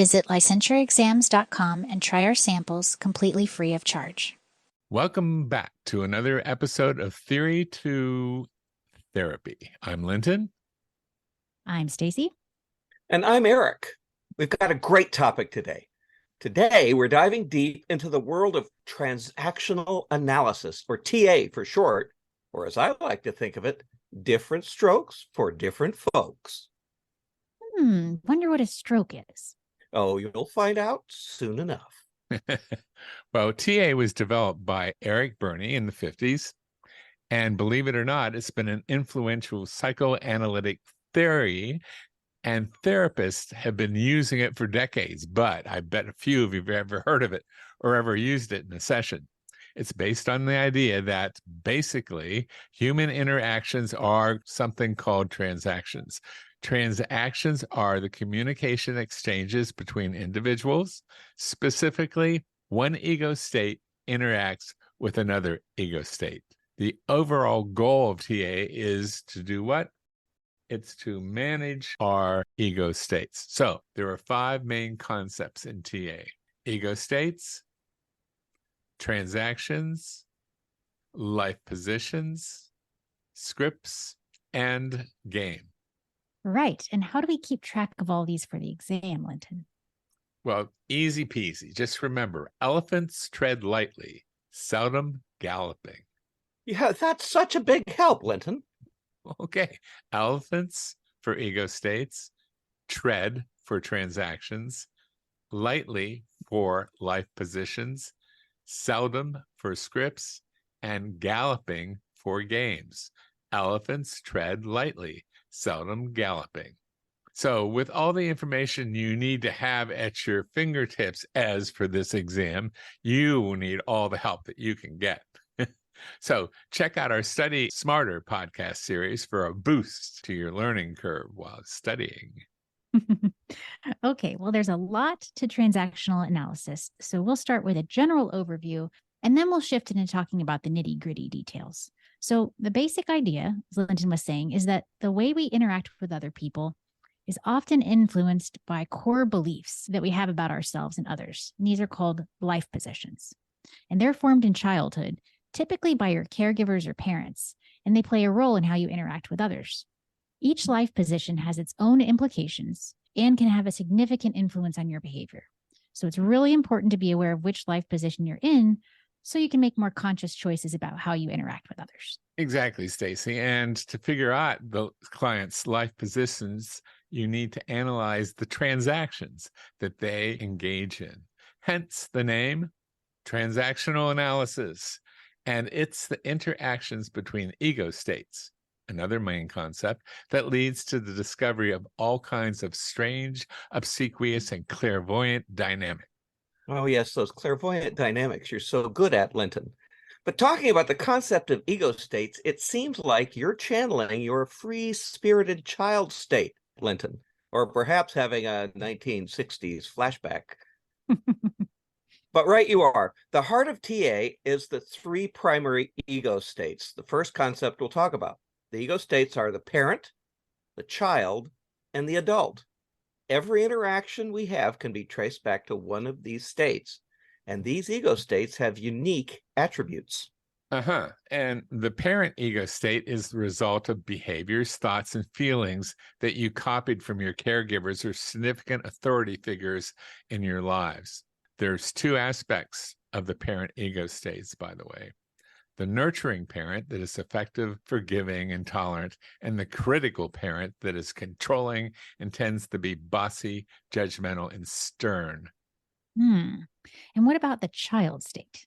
Visit licensureexams.com and try our samples completely free of charge. Welcome back to another episode of Theory to Therapy. I'm Linton. I'm Stacy. And I'm Eric. We've got a great topic today. Today, we're diving deep into the world of transactional analysis, or TA for short, or as I like to think of it, different strokes for different folks. Wonder what a stroke is. Oh, you'll find out soon enough. Well, TA was developed by Eric Burney in the 50s. And believe it or not, it's been an influential psychoanalytic theory, and therapists have been using it for decades. But I bet a few of you have ever heard of it or ever used it in a session. It's based on the idea that basically human interactions are something called transactions. Transactions are the communication exchanges between individuals. Specifically, one ego state interacts with another ego state. The overall goal of TA is to do what? It's to manage our ego states. So there are 5 main concepts in TA: ego states, transactions, life positions, scripts, and game. Right. And how do we keep track of all these for the exam, Linton? Well, easy peasy. Just remember, elephants tread lightly, seldom galloping. Yeah, that's such a big help, Linton. Okay. Elephants for ego states, tread for transactions, lightly for life positions, seldom for scripts, and galloping for games. Elephants tread lightly, seldom galloping. So with all the information you need to have at your fingertips as for this exam, you will need all the help that you can get. So check out our Study Smarter podcast series for a boost to your learning curve while studying. Okay, well, there's a lot to transactional analysis. So we'll start with a general overview, and then we'll shift into talking about the nitty-gritty details. So the basic idea, as Linton was saying, is that the way we interact with other people is often influenced by core beliefs that we have about ourselves and others. And these are called life positions. And they're formed in childhood, typically by your caregivers or parents, and they play a role in how you interact with others. Each life position has its own implications and can have a significant influence on your behavior. So it's really important to be aware of which life position you're in so you can make more conscious choices about how you interact with others. Exactly, Stacy. And to figure out the client's life positions, you need to analyze the transactions that they engage in. Hence the name, Transactional Analysis. And it's the interactions between ego states, another main concept, that leads to the discovery of all kinds of strange, obsequious, and clairvoyant dynamics. Oh, yes, those clairvoyant dynamics you're so good at, Linton. But talking about the concept of ego states, it seems like you're channeling your free-spirited child state, Linton, or perhaps having a 1960s flashback. But right you are. The heart of TA is the 3 primary ego states. The first concept we'll talk about. The ego states are the parent, the child, and the adult. Every interaction we have can be traced back to one of these states, and these ego states have unique attributes. And the parent ego state is the result of behaviors, thoughts, and feelings that you copied from your caregivers or significant authority figures in your lives. There's 2 aspects of the parent ego states, by the way. The nurturing parent that is effective, forgiving, and tolerant, and the critical parent that is controlling and tends to be bossy, judgmental, and stern. And what about the child state?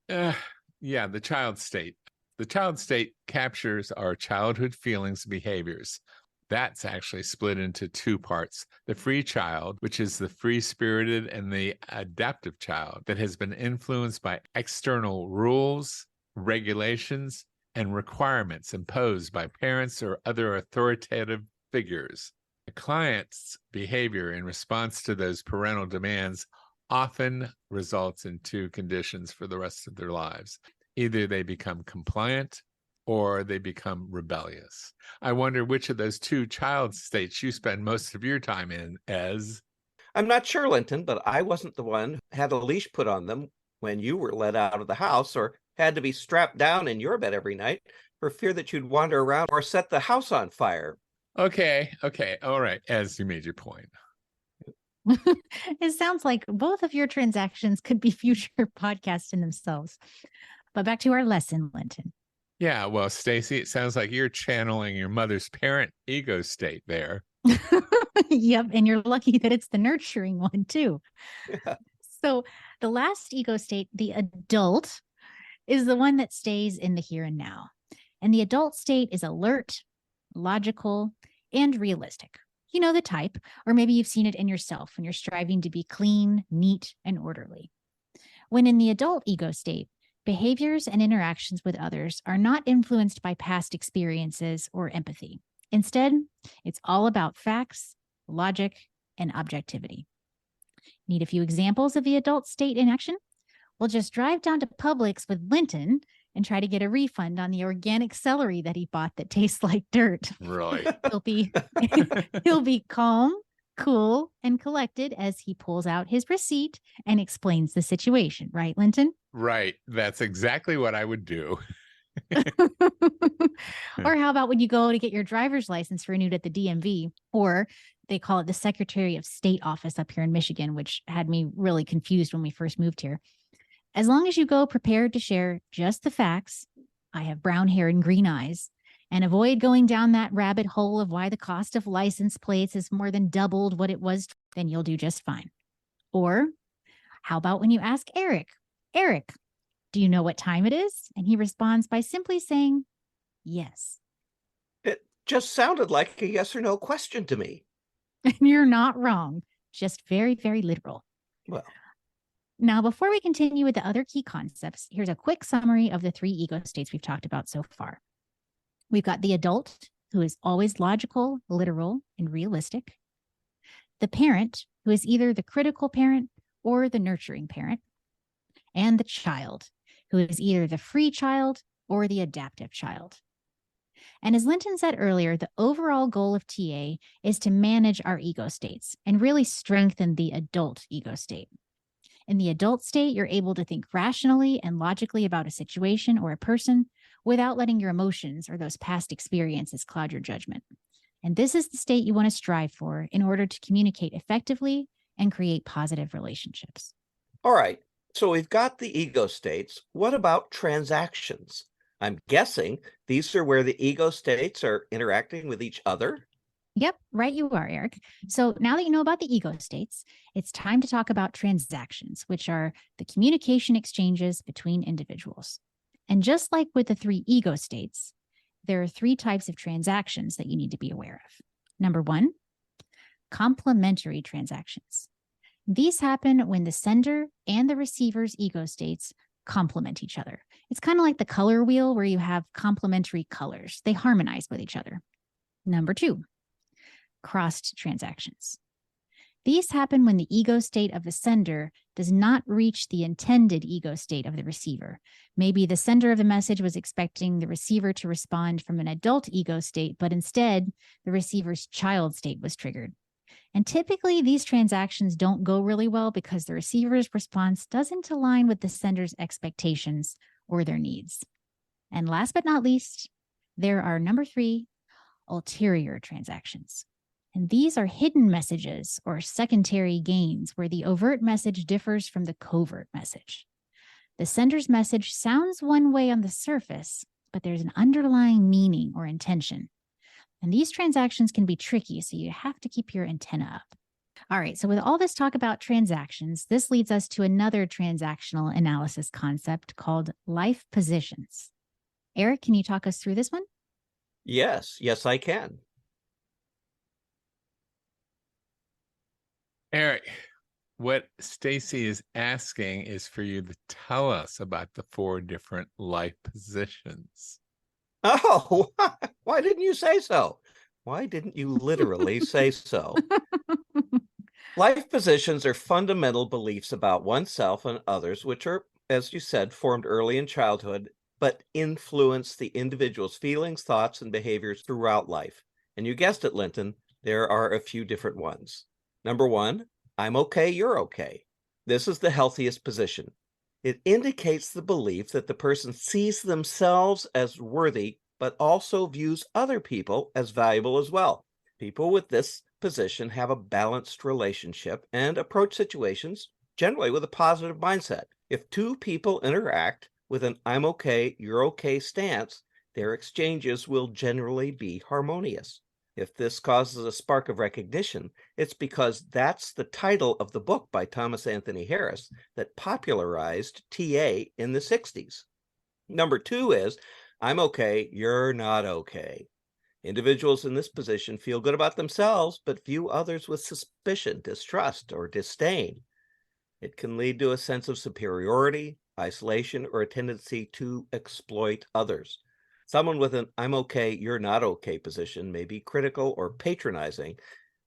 Yeah, the child state. The child state captures our childhood feelings and behaviors. That's actually split into 2 parts. The free child, which is the free-spirited, and the adaptive child that has been influenced by external rules, regulations, and requirements imposed by parents or other authoritative figures. The client's behavior in response to those parental demands often results in 2 conditions for the rest of their lives. Either they become compliant or they become rebellious. I wonder which of those 2 child states you spend most of your time in as. I'm not sure, Linton, but I wasn't the one who had a leash put on them when you were let out of the house or had to be strapped down in your bed every night for fear that you'd wander around or set the house on fire. Okay, all right, as you made your point. It sounds like both of your transactions could be future podcasts in themselves. But back to our lesson, Linton. Yeah, well, Stacy, it sounds like you're channeling your mother's parent ego state there. Yep. And you're lucky that it's the nurturing one, too. Yeah. So the last ego state, the adult, is the one that stays in the here and now. And the adult state is alert, logical, and realistic. You know the type, or maybe you've seen it in yourself when you're striving to be clean, neat, and orderly. When in the adult ego state, behaviors and interactions with others are not influenced by past experiences or empathy. Instead, it's all about facts, logic, and objectivity. Need a few examples of the adult state in action? We'll just drive down to Publix with Linton and try to get a refund on the organic celery that he bought that tastes like dirt. Really? He'll be calm, cool, and collected as he pulls out his receipt and explains the situation, right, Linton? Right. That's exactly what I would do. Or how about when you go to get your driver's license renewed at the DMV, or they call it the Secretary of State office up here in Michigan, which had me really confused when we first moved here. As long as you go prepared to share just the facts, I have brown hair and green eyes, and avoid going down that rabbit hole of why the cost of license plates is more than doubled what it was, then you'll do just fine. Or how about when you ask Eric, do you know what time it is? And he responds by simply saying, yes. It just sounded like a yes or no question to me. And you're not wrong, just very, very literal. Well, now, before we continue with the other key concepts, here's a quick summary of the 3 ego states we've talked about so far. We've got the adult, who is always logical, literal, and realistic. The parent, who is either the critical parent or the nurturing parent. And the child, who is either the free child or the adaptive child. And as Linton said earlier, the overall goal of TA is to manage our ego states and really strengthen the adult ego state. In the adult state, you're able to think rationally and logically about a situation or a person without letting your emotions or those past experiences cloud your judgment. And this is the state you want to strive for in order to communicate effectively and create positive relationships. all right. So we've got the ego states. What about transactions? I'm guessing these are where the ego states are interacting with each other. Yep, right you are, Eric. So now that you know about the ego states, it's time to talk about transactions, which are the communication exchanges between individuals. And just like with the 3 ego states, there are 3 types of transactions that you need to be aware of. Number 1, complementary transactions. These happen when the sender and the receiver's ego states complement each other. It's kind of like the color wheel where you have complementary colors. They harmonize with each other. Number 2, crossed transactions. These happen when the ego state of the sender does not reach the intended ego state of the receiver. Maybe the sender of the message was expecting the receiver to respond from an adult ego state, but instead the receiver's child state was triggered. And typically these transactions don't go really well because the receiver's response doesn't align with the sender's expectations or their needs. And last but not least, there are number 3, ulterior transactions. And these are hidden messages or secondary gains where the overt message differs from the covert message. The sender's message sounds one way on the surface, but there's an underlying meaning or intention. And these transactions can be tricky, so you have to keep your antenna up. All right, so with all this talk about transactions, this leads us to another transactional analysis concept called life positions. Eric, can you talk us through this one? Yes, I can. Eric, what Stacy is asking is for you to tell us about the 4 different life positions. Oh, why didn't you say so? Why didn't you literally say so? Life positions are fundamental beliefs about oneself and others, which are, as you said, formed early in childhood, but influence the individual's feelings, thoughts, and behaviors throughout life. And you guessed it, Linton, there are a few different ones. Number 1, I'm okay, you're okay. This is the healthiest position. It indicates the belief that the person sees themselves as worthy, but also views other people as valuable as well. People with this position have a balanced relationship and approach situations generally with a positive mindset. If two people interact with an I'm okay, you're okay stance, their exchanges will generally be harmonious. If this causes a spark of recognition, it's because that's the title of the book by Thomas Anthony Harris that popularized TA in the 60s. Number 2 is, I'm okay, you're not okay. Individuals in this position feel good about themselves, but view others with suspicion, distrust, or disdain. It can lead to a sense of superiority, isolation, or a tendency to exploit others. Someone with an I'm okay, you're not okay position may be critical or patronizing.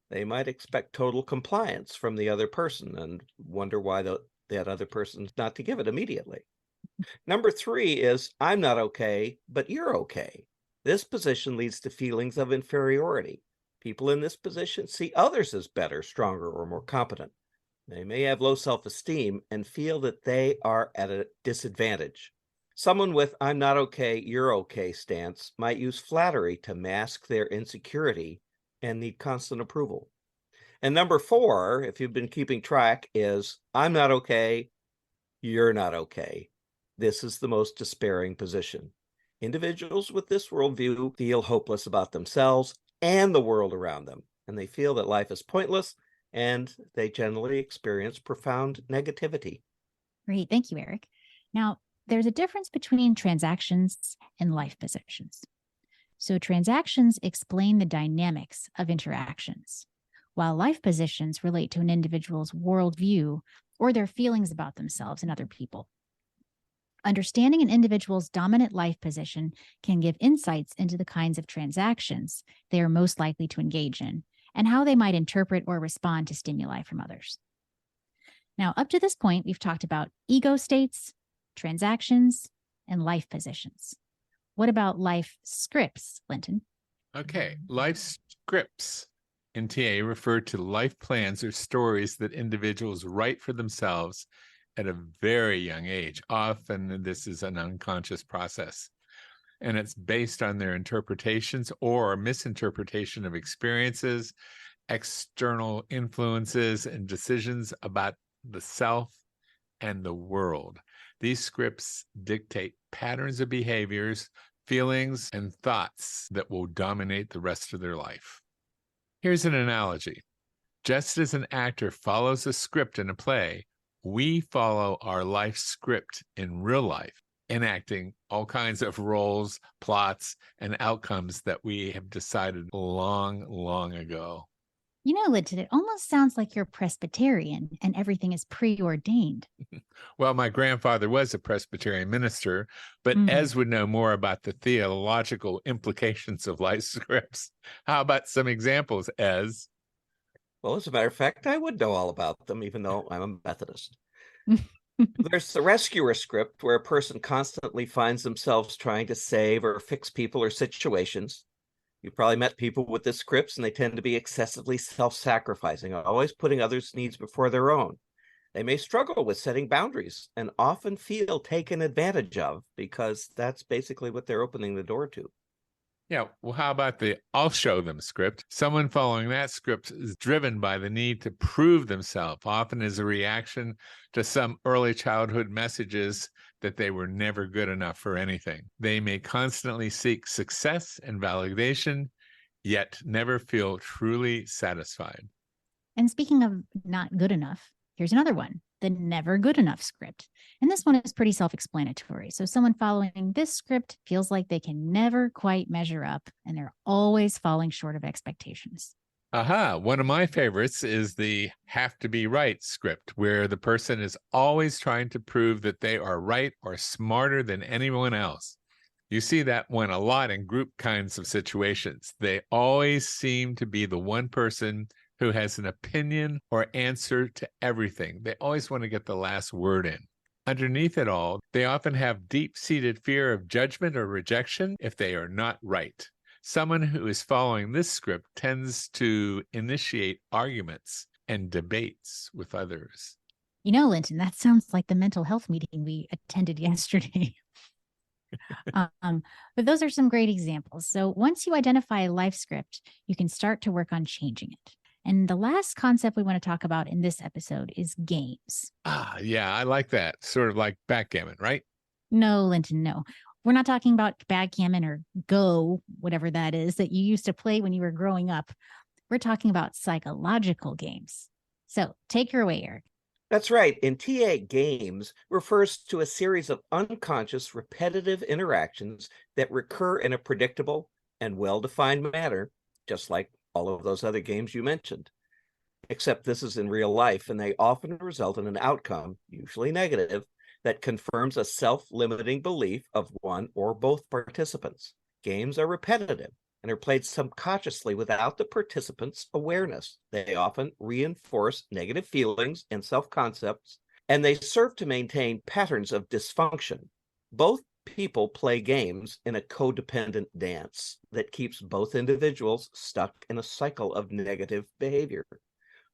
They might expect total compliance from the other person and wonder why that other person's not to give it immediately. Number 3 is I'm not okay, but you're okay. This position leads to feelings of inferiority. People in this position see others as better, stronger, or more competent. They may have low self-esteem and feel that they are at a disadvantage. Someone with I'm not okay, you're okay stance might use flattery to mask their insecurity and need constant approval. And number 4, if you've been keeping track, is I'm not okay, you're not okay. This is the most despairing position. Individuals with this worldview feel hopeless about themselves and the world around them, and they feel that life is pointless, and they generally experience profound negativity. Great. Thank you, Eric. Now, there's a difference between transactions and life positions. So transactions explain the dynamics of interactions, while life positions relate to an individual's worldview or their feelings about themselves and other people. Understanding an individual's dominant life position can give insights into the kinds of transactions they are most likely to engage in and how they might interpret or respond to stimuli from others. Now, up to this point, we've talked about ego states, transactions, and life positions. What about life scripts, Linton? Okay, life scripts in TA refer to life plans or stories that individuals write for themselves at a very young age. Often this is an unconscious process, and it's based on their interpretations or misinterpretation of experiences, external influences, and decisions about the self and the world. These scripts dictate patterns of behaviors, feelings, and thoughts that will dominate the rest of their life. Here's an analogy. Just as an actor follows a script in a play, we follow our life script in real life, enacting all kinds of roles, plots, and outcomes that we have decided long, long ago. You know, Linton, it almost sounds like you're Presbyterian and everything is preordained. Well, my grandfather was a Presbyterian minister, but Ez would know more about the theological implications of life scripts. How about some examples, Ez? Well, as a matter of fact, I would know all about them, even though I'm a Methodist. There's the rescuer script, where a person constantly finds themselves trying to save or fix people or situations. You've probably met people with this scripts, and they tend to be excessively self-sacrificing, always putting others' needs before their own. They may struggle with setting boundaries and often feel taken advantage of because that's basically what they're opening the door to. Yeah, well, how about the I'll show them script? Someone following that script is driven by the need to prove themselves, often as a reaction to some early childhood messages that they were never good enough for anything. They may constantly seek success and validation, yet never feel truly satisfied. And speaking of not good enough, here's another one, the never good enough script. And this one is pretty self-explanatory. So someone following this script feels like they can never quite measure up, and they're always falling short of expectations. Aha, one of my favorites is the have to be right script, where the person is always trying to prove that they are right or smarter than anyone else. You see that one a lot in group kinds of situations. They always seem to be the one person who has an opinion or answer to everything. They always want to get the last word in. Underneath it all, they often have deep-seated fear of judgment or rejection if they are not right. Someone who is following this script tends to initiate arguments and debates with others. You know, Linton, that sounds like the mental health meeting we attended yesterday. But those are some great examples. So once you identify a life script, you can start to work on changing it. And the last concept we want to talk about in this episode is games. Yeah, I like that. Sort of like backgammon, right? No, Linton, no. We're not talking about backgammon or Go, whatever that is that you used to play when you were growing up. We're talking about psychological games. So take her away, Eric. That's right. In TA, games refers to a series of unconscious, repetitive interactions that recur in a predictable and well-defined manner, just like all of those other games you mentioned. Except this is in real life, and they often result in an outcome, usually negative, that confirms a self-limiting belief of one or both participants. Games are repetitive and are played subconsciously without the participants' awareness. They often reinforce negative feelings and self-concepts, and they serve to maintain patterns of dysfunction. Both people play games in a codependent dance that keeps both individuals stuck in a cycle of negative behavior.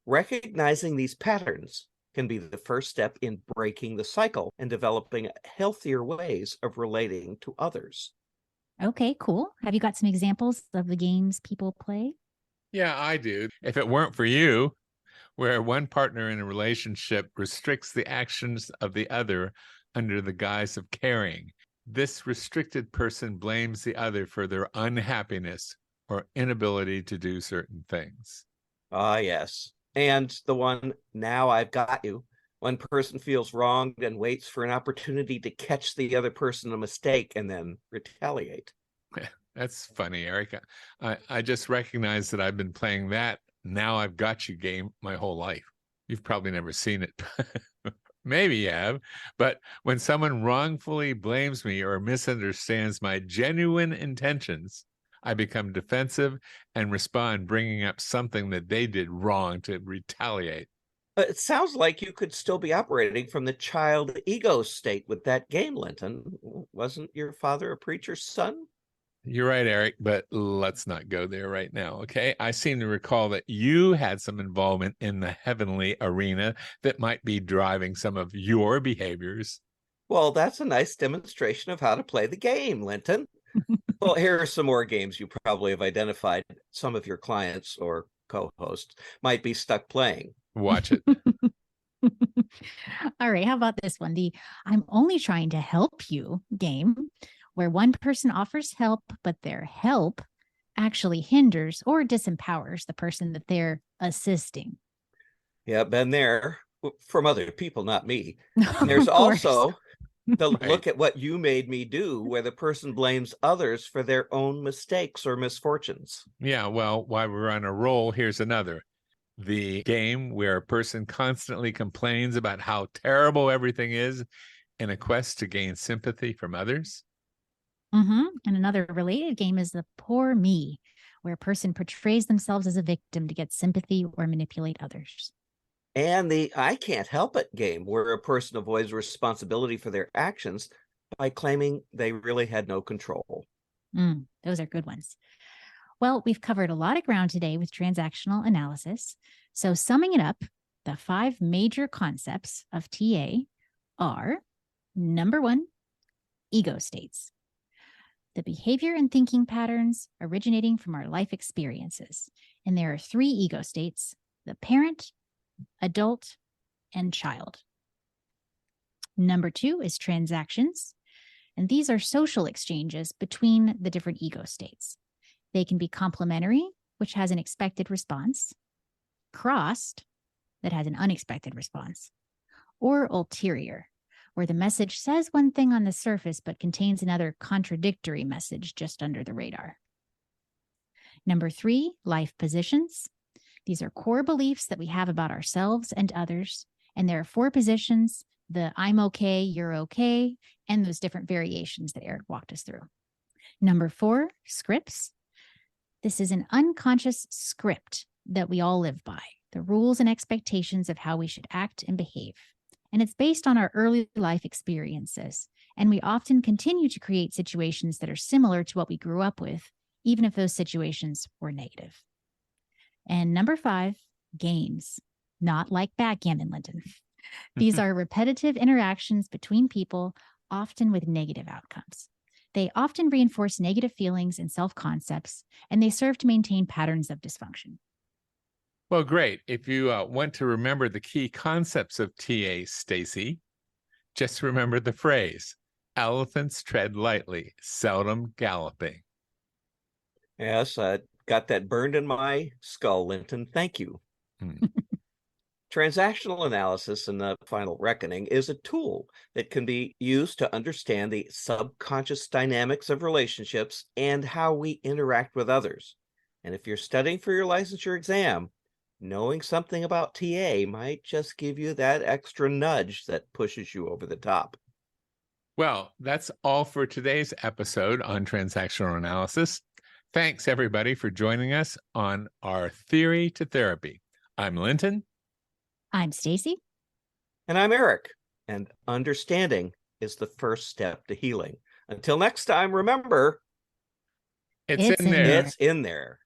Recognizing these patterns can be the first step in breaking the cycle and developing healthier ways of relating to others. Okay, cool. Have you got some examples of the games people play? Yeah, I do. If it weren't for you, where one partner in a relationship restricts the actions of the other under the guise of caring, this restricted person blames the other for their unhappiness or inability to do certain things. Yes. And the one, now I've got you. One person feels wronged and waits for an opportunity to catch the other person a mistake and then retaliate. That's funny, Eric. I just recognized that I've been playing that "now I've got you" game my whole life. You've probably never seen it. Maybe you have. But when someone wrongfully blames me or misunderstands my genuine intentions, I become defensive and respond, bringing up something that they did wrong to retaliate. It sounds like you could still be operating from the child ego state with that game, Linton. Wasn't your father a preacher's son? You're right, Eric, but let's not go there right now, okay? I seem to recall that you had some involvement in the heavenly arena that might be driving some of your behaviors. Well, that's a nice demonstration of how to play the game, Linton. Well, here are some more games you probably have identified some of your clients or co-hosts might be stuck playing. Watch it. All right, how about this one? The "I'm only trying to help you" game, where one person offers help, but their help actually hinders or disempowers the person that they're assisting. Yeah, been there from other people, not me. Of There's course. also the Right. look at what you made me do, where the person blames others for their own mistakes or misfortunes. Yeah, well, while we're on a roll, here's another. The game where a person constantly complains about how terrible everything is in a quest to gain sympathy from others. And another related game is the "poor me," where a person portrays themselves as a victim to get sympathy or manipulate others. And the "I can't help it" game, where a person avoids responsibility for their actions by claiming they really had no control. Those are good ones. Well, we've covered a lot of ground today with transactional analysis. So summing it up, the 5 major concepts of TA are: number 1, ego states, the behavior and thinking patterns originating from our life experiences. And there are 3 ego states: the parent, adult, and child. Number 2 is transactions. And these are social exchanges between the different ego states. They can be complementary, which has an expected response; crossed, that has an unexpected response; or ulterior, where the message says one thing on the surface but contains another contradictory message just under the radar. Number 3, life positions. These are core beliefs that we have about ourselves and others. And there are 4 positions: the "I'm okay, you're okay," and those different variations that Eric walked us through. Number 4, scripts. This is an unconscious script that we all live by, the rules and expectations of how we should act and behave. And it's based on our early life experiences. And we often continue to create situations that are similar to what we grew up with, even if those situations were negative. And number 5, games. not like backgammon, Linton. These are repetitive interactions between people, often with negative outcomes. They often reinforce negative feelings and self-concepts, and they serve to maintain patterns of dysfunction. Well, great. If you want to remember the key concepts of TA, Stacy, just remember the phrase, elephants tread lightly, seldom galloping. Yes, I got that burned in my skull, Linton. Thank you. Transactional analysis in the final reckoning is a tool that can be used to understand the subconscious dynamics of relationships and how we interact with others. And if you're studying for your licensure exam, knowing something about TA might just give you that extra nudge that pushes you over the top. Well, that's all for today's episode on transactional analysis. Thanks, everybody, for joining us on our Theory to Therapy. I'm Linton. I'm Stacy. And I'm Eric. And understanding is the first step to healing. Until next time, remember, It's in there. It's in there.